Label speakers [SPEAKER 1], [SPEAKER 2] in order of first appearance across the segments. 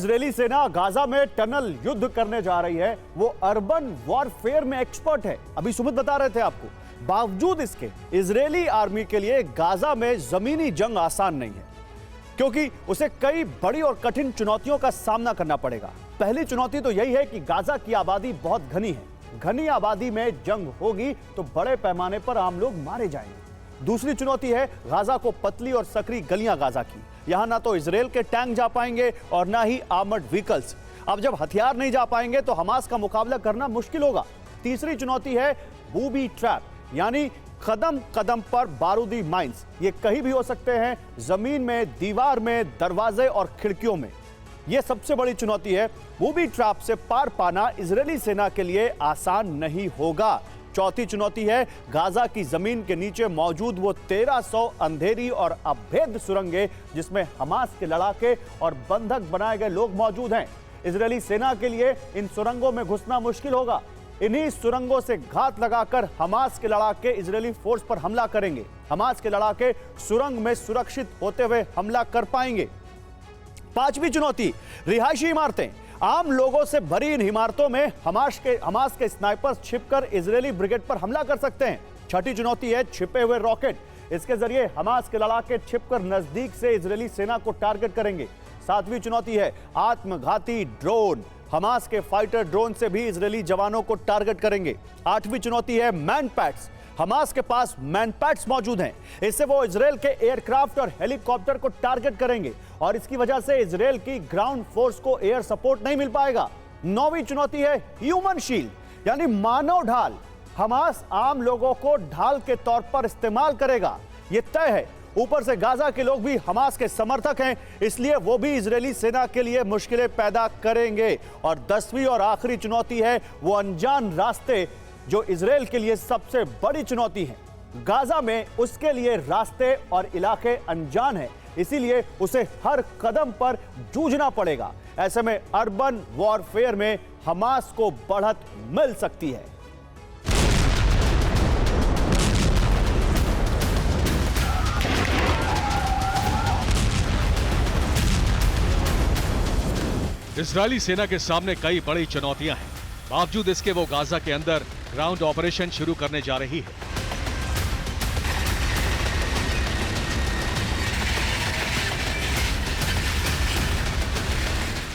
[SPEAKER 1] Israeli सेना Gaza में tunnel युद्ध करने जा रही है वो अर्बन वॉरफेयर में एक्सपर्ट है। अभी सुमित बता रहे थे आपको, बावजूद इसके इजरायली आर्मी के लिए गाजा में जमीनी जंग आसान नहीं है, क्योंकि उसे कई बड़ी और कठिन चुनौतियों का सामना करना पड़ेगा। पहली चुनौती तो यही है कि गाजा की आबादी बहुत घनी है। घनी आबादी में जंग होगी तो बड़े पैमाने पर आम लोग मारे जाएंगे। दूसरी चुनौती है गाजा को पतली और सकरी गलियां गाजा की। यहां ना तो इजरायल के टैंक जा पाएंगे और ना ही आर्मर्ड व्हीकल्स। अब जब हथियार नहीं जा पाएंगे तो हमास का मुकाबला करना मुश्किल होगा। तीसरी चुनौती है बूबी ट्रैप, यानी कदम कदम पर बारूदी माइंस। ये कहीं भी हो सकते हैं, जमीन में, दीवार में, दरवाजे और खिड़कियों में। यह सबसे बड़ी चुनौती है। बूबी ट्रैप से पार पाना इजरायली सेना के लिए आसान नहीं होगा। चौथी चुनौती है गाजा की जमीन के नीचे मौजूद वो 1300 अंधेरी और अभेद्य सुरंगें, जिसमें हमास के लड़ाके और बंधक बनाए गए लोग मौजूद हैं। इजरायली सेना के लिए इन सुरंगों में घुसना मुश्किल होगा। इन्हीं सुरंगों से घात लगाकर हमास के लड़ाके इजरायली फोर्स पर हमला करेंगे। हमास के लड़ाके सुरंग में सुरक्षित होते हुए हमला कर पाएंगे। पांचवी चुनौती रिहायशी इमारतें। आम लोगों से भरी इन इमारतों में हमास के स्नाइपर्स छिपकर इजरायली ब्रिगेड पर हमला कर सकते हैं। छठी चुनौती है छिपे हुए रॉकेट। इसके जरिए हमास के लड़ाके छिपकर नजदीक से इजरायली सेना को टारगेट करेंगे। सातवीं चुनौती है आत्मघाती ड्रोन। हमास के फाइटर ड्रोन से भी इजरायली जवानों को टारगेट करेंगे। आठवीं चुनौती है मैन पैड्स। हमास के पास मैन पैड्स मौजूद हैं। इससे वो इजरायल के एयरक्राफ्ट और हेलीकॉप्टर को टारगेट करेंगे और इसकी वजह से इजरायल की ग्राउंड फोर्स को एयर सपोर्ट नहीं मिल पाएगा। नौवीं चुनौती है ह्यूमन शील्ड, यानी मानव ढाल। हमास आम लोगों को ढाल के तौर पर इस्तेमाल करेगा, यह तय है। ऊपर से गाजा के लोग भी हमास के समर्थक हैं, इसलिए वो भी इजरायली सेना के लिए मुश्किलें पैदा करेंगे। और 10वीं और आखिरी चुनौती है वो अनजान रास्ते, जो इजरायल के लिए सबसे बड़ी चुनौती है। गाजा में उसके लिए रास्ते और इलाके अनजान हैं, इसीलिए उसे हर कदम पर जूझना पड़ेगा। ऐसे में अर्बन वॉरफेयर में हमास को बढ़त मिल सकती है।
[SPEAKER 2] इजरायली सेना के सामने कई बड़ी चुनौतियां हैं। बावजूद इसके वो गाजा के अंदर ग्राउंड ऑपरेशन शुरू करने जा रही है।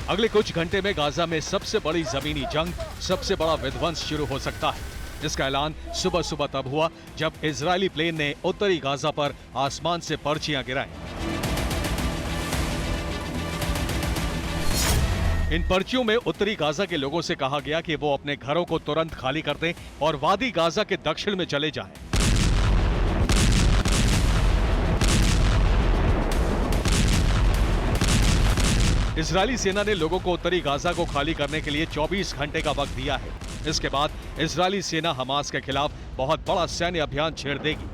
[SPEAKER 2] अगले कुछ घंटे में गाजा में सबसे बड़ी जमीनी जंग, सबसे बड़ा विध्वंस शुरू हो सकता है। इसका ऐलान सुबह सुबह तब हुआ जब इजरायली प्लेन ने उत्तरी गाजा पर आसमान से पर्चियां गिराई। इन पर्चियों में उत्तरी गाजा के लोगों से कहा गया कि वो अपने घरों को तुरंत खाली कर दें और वादी गाजा के दक्षिण में चले जाएं। इजरायली सेना ने लोगों को उत्तरी गाजा को खाली करने के लिए 24 घंटे का वक्त दिया है। इसके बाद इजरायली सेना हमास के खिलाफ बहुत बड़ा सैन्य अभियान छेड़ देगी।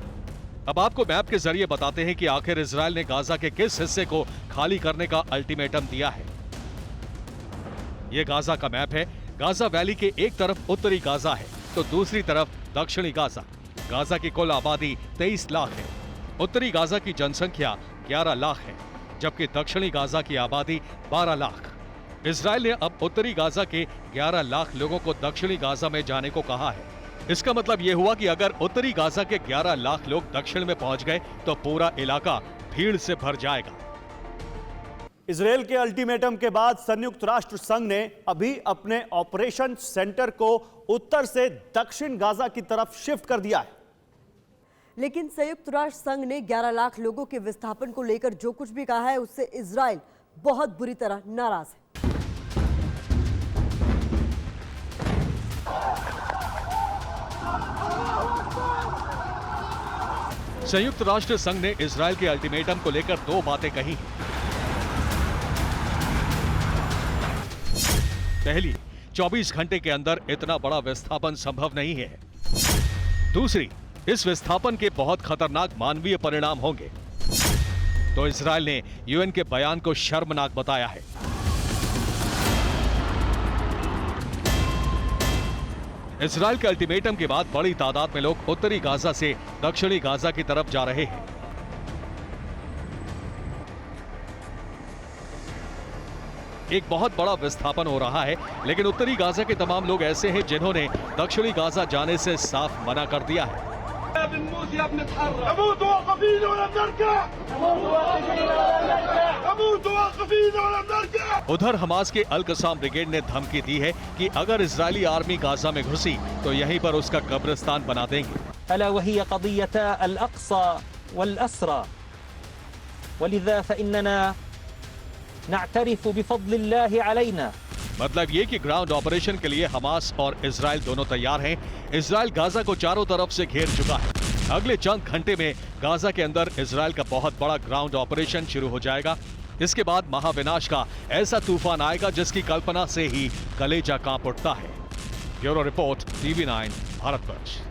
[SPEAKER 2] अब आपको मैप के जरिए बताते हैं कि आखिर इजरायल ने गाजा के किस हिस्से को खाली करने का अल्टीमेटम दिया है। यह गाजा का मैप है। गाजा वैली के एक तरफ उत्तरी गाजा है तो दूसरी तरफ दक्षिणी गाजा। गाजा की कुल आबादी 23 लाख है। उत्तरी गाजा की जनसंख्या 11 लाख है, जबकि दक्षिणी गाजा की आबादी 12 लाख। इजरायल ने अब उत्तरी गाजा के 11 लाख लोगों को दक्षिणी गाजा में जाने को कहा है। इसका मतलब यह हुआ कि अगर उत्तरी गाजा के 11 लाख लोग दक्षिण में पहुंच गए तो पूरा इलाका भीड़ से भर जाएगा।
[SPEAKER 1] इजरायल के अल्टीमेटम के बाद संयुक्त राष्ट्र संघ ने अभी अपने ऑपरेशन सेंटर को उत्तर से दक्षिण गाजा की तरफ शिफ्ट कर दिया है।
[SPEAKER 3] लेकिन संयुक्त राष्ट्र संघ ने 11 लाख लोगों के विस्थापन को लेकर जो कुछ भी कहा है उससे इजरायल बहुत बुरी तरह नाराज है।
[SPEAKER 2] संयुक्त राष्ट्र संघ ने इजरायल के अल्टीमेटम को लेकर 2 बातें कही हैं। पहली, 24 घंटे के अंदर इतना बड़ा विस्थापन संभव नहीं है। दूसरी, इस विस्थापन के बहुत खतरनाक मानवीय परिणाम होंगे। तो इजरायल ने यूएन के बयान को शर्मनाक बताया है। इजरायल के अल्टीमेटम के बाद बड़ी तादाद में लोग उत्तरी गाजा से दक्षिणी गाजा की तरफ जा रहे हैं। एक बहुत बड़ा विस्थापन हो रहा है, लेकिन उत्तरी गाजा के तमाम लोग ऐसे हैं जिन्होंने दक्षिणी गाजा जाने से साफ मना कर दिया है। उधर हमास के अल कसाम ब्रिगेड ने धमकी दी है कि अगर इजरायली आर्मी गाजा में घुसी तो यहीं पर उसका कब्रिस्तान बना देंगे।
[SPEAKER 4] अला वही क़दियता अल अक़सा वल अस्रा वलिज़ा फ़इन्नना नअतरिफ़ु बिफ़ज़लिल्लाहि अलैना।
[SPEAKER 2] मतलब ये कि ग्राउंड ऑपरेशन के लिए हमास और इजराइल दोनों तैयार हैं। इजराइल गाजा को चारों तरफ से घेर चुका है। अगले चंद घंटे में गाजा के अंदर इजराइल का बहुत बड़ा ग्राउंड ऑपरेशन शुरू हो जाएगा। इसके बाद महाविनाश का ऐसा तूफान आएगा जिसकी कल्पना से ही कलेजा कांप उठता है। Bureau report, TV9 Bharatvarsh.